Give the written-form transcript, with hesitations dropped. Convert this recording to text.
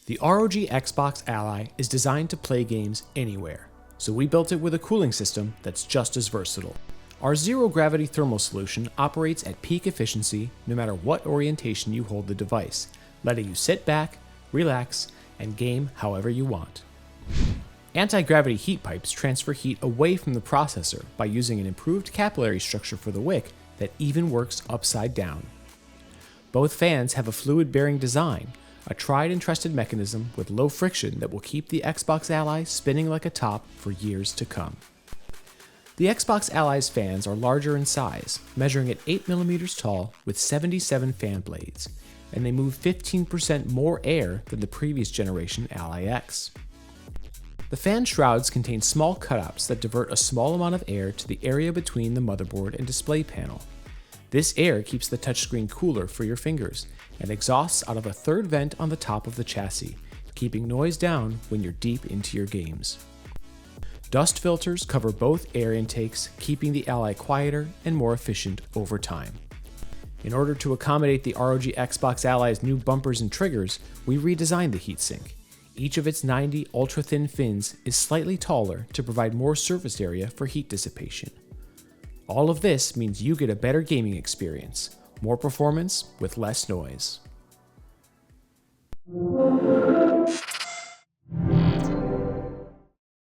The ROG Xbox Ally is designed to play games anywhere, so we built it with a cooling system that's just as versatile. Our zero-gravity thermal solution operates at peak efficiency no matter what orientation you hold the device, letting you sit back, relax, and game however you want. Anti-gravity heat pipes transfer heat away from the processor by using an improved capillary structure for the wick that even works upside down. Both fans have a fluid-bearing design, a tried and trusted mechanism with low friction that will keep the Xbox Ally spinning like a top for years to come. The Xbox Ally's fans are larger in size, measuring at 8mm tall with 77 fan blades, and they move 15% more air than the previous generation Ally X. The fan shrouds contain small cutouts that divert a small amount of air to the area between the motherboard and display panel. This air keeps the touchscreen cooler for your fingers and exhausts out of a third vent on the top of the chassis, keeping noise down when you're deep into your games. Dust filters cover both air intakes, keeping the Ally quieter and more efficient over time. In order to accommodate the ROG Xbox Ally's new bumpers and triggers, we redesigned the heatsink. Each of its 90 ultra-thin fins is slightly taller to provide more surface area for heat dissipation. All of this means you get a better gaming experience, more performance with less noise.